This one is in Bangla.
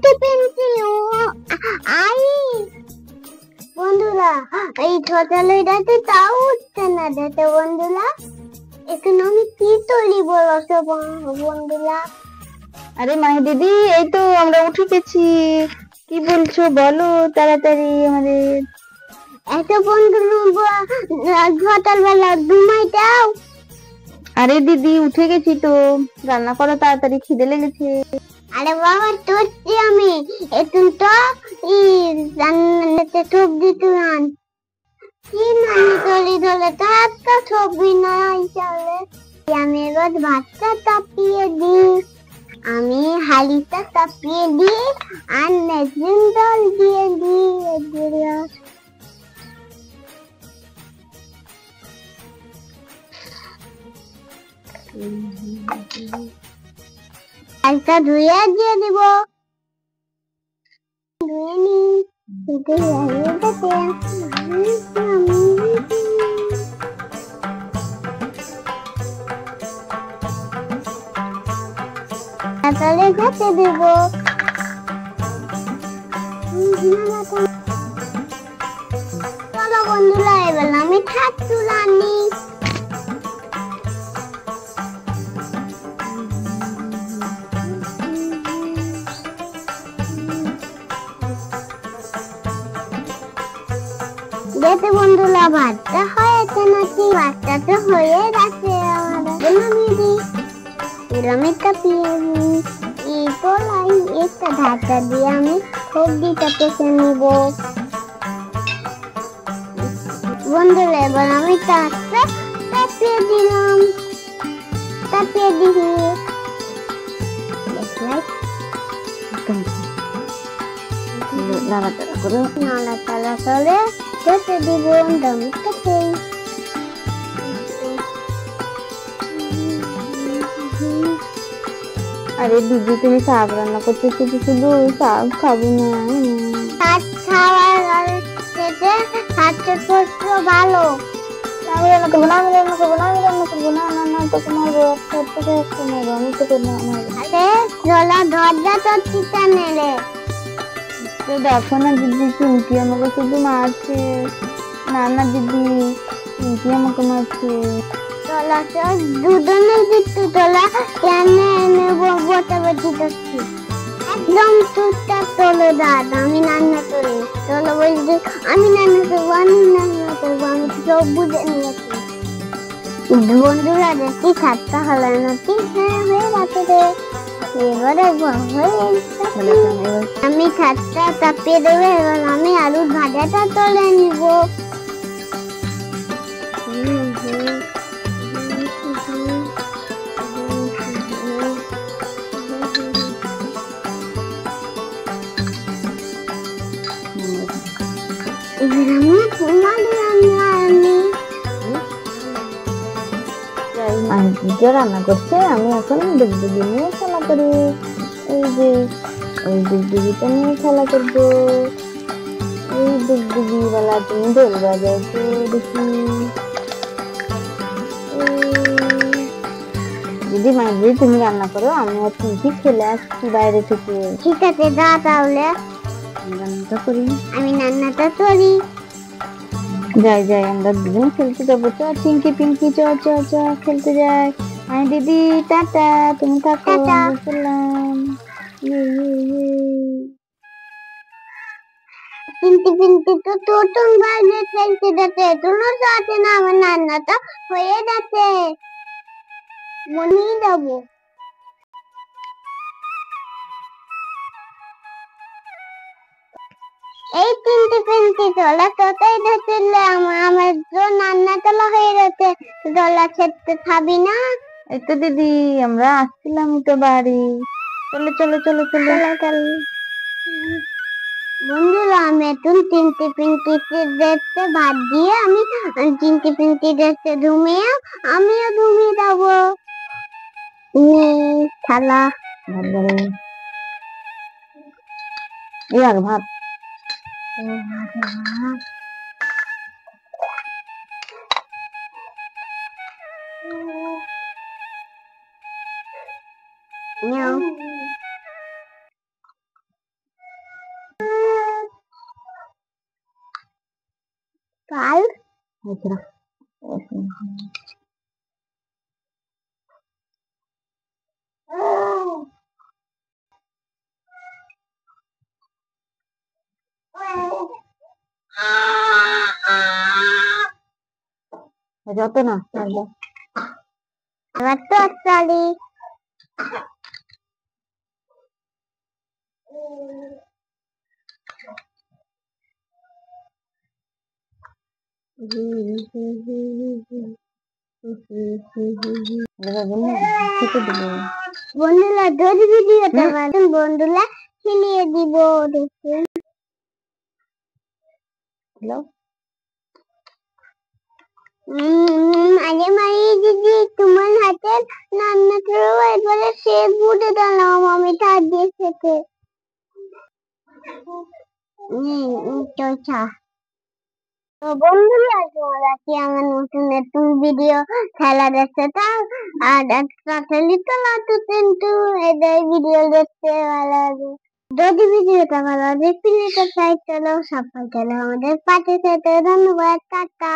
চিনতে পেরেছি আই বন্ধুরা, এই ছোটালইটাতে তাও উঠছে না যেতে বন্ধুরা। এখন আমি কি তৈরি বলছো বন্ধুরা? আরে মাহি দিদি, এই তো আমরা উঠে গেছি। কি বলছো বলো তাড়াতাড়ি আমাদের। এত বন্ধুরা সকালবেলা ঘুমাই দাও। আরে দিদি উঠে গেছি তো, রান্না করো তাড়াতাড়ি, খিদে লেগেছে। আরে বাবা তোরছি আমি এখন তো রান্নাতে সবজি তুলান কি নানি তরি ধরে তো একটা সবজি নাই চলে। আমি এবার ভাতটা তাপিয়ে দিই, আমি হাঁড়িটা তাপিয়ে দিই আর মেশিন জল দিয়ে দিই। একটা ধুয়ে দিয়ে দিব, ধুয়ে নি তাহলে যেতে দেব। চলো বন্ধুরা, এবার আমি খাট তুলানি। যেতে বন্ধুরা ভাতটা হয়েছে নাকি? ভাতটা তো হয়ে গেছে, আমাদের নামিয়ে দিই। পিরামিডটা পিয়ে দিই, এই তোলাই একটা ঢাকা দিয়ে আমি সবজিটা পেঁচে নিব। বন্ধুরা এবার আমি তারটা তাপিয়ে দিলাম, তাপিয়ে দিই। নাড়াচাড়া করে নাড়াচাড়া করে যেতে দিব দমটাকে। আরে দিদি, তুমি শাক রান্না করতে শুধু শুধু শাক খাবো না। শাক খাওয়ার খেতে স্বাস্থ্যের পক্ষে ভালো। আমি রান্না করবো না, আমি রান্না করবো না, আমি রান্না করবো না। না না, তোকে মারবো, তোকে একটা মারবো, আমি তোকে মারবো। আরে চলা দরজা তো চিতা নেলে। তো দেখো না দিদি, চিমকি আমাকে শুধু মারছে। না না দিদি, চিমকি আমাকে মারছে। চলা তো দুজনের দিকতে চলা কেন বটাবটি করছি। একদম চুপচাপ চলে দাঁড়, আমি রান্না করি। চলো বলছি আমি রান্না করবো, আমি রান্না করবো, আমি সব বুঝে নিয়েছি। বন্ধুরা দেখি খাটটা হলো নাকি? হ্যাঁ হয়ে গেছে রে। এবারে আমি খাটটা তাপিয়ে দেবো। এবার আমি আলুর ভাজাটা তুলে নিব। রান্না করছে, আমি এখন ডুগডুগি নিয়ে খেলা করি। এই যে ওই ডুগডুগিটা নিয়ে খেলা করবো। এই ডুগডুগি বেলা তুমি দোল বাজাইছো দেখি। দিদি মাঝে তুমি রান্না করো, আমি আর তুমি খেলে আসছি বাইরে থেকে। ঠিক আছে দা, তাহলে রান্নাটা করি, আমি রান্নাটা করি। যাই যাই, আমরা দুজন খেলতে যাবো। চ চিঙ্কি পিঙ্কি, চ চ চ খেলতে যাই। আই দিদি টাটা, তুমি থাকো, চললাম। পিন্টি পিন্টি তো তোর বাইরে খেলতে যাচ্ছে, তোর সাথে না আমার রান্নাটা হয়ে যাচ্ছে। মনেই যাবো। এই তিনটি পিন্টি তোলা তোতাই ধরছিলে, আমার তো রান্না তোলা হয়ে গেছে। তোলা খেতে খাবি না? এই তো দিদি, আমরা আসছিলাম তো বাড়ি। চলো চলো চলো চলো চলো। বন্ধুরা আমি এখন তিনটি পিন্টি দেখতে ভাত দিয়ে আমি তিনটি পিন্টি দেখতে ঘুমিয়ে আমিও ঘুমিয়ে যাবো। খেলা ভাত বাড়ি আর ভাত। Meow. কাল আচ্ছা যত না এবার তো চলি বন্ধুরা যদি ভিডিওটা ভালো বন্ধুরা খেলিয়ে দিব দেখুন হ্যালো আরে মারি দিদি তোমার হাতের রান্না করবো এবারে সে বুড়ে দিলাম আমি তার দিয়ে খেতে চলছা তো বন্ধুরা তোমরা কি আমার নতুন নতুন ভিডিও খেলা দেখতে চাও আর একটা লিটল লাটু কিন্তু এদের ভিডিও দেখতে ভালো লাগে যদি ভিডিওটা ভালো লাগে প্লিজ সাবস্ক্রাইব করো সবাই চলো আমাদের পাশে থাকতে ধন্যবাদ টাটা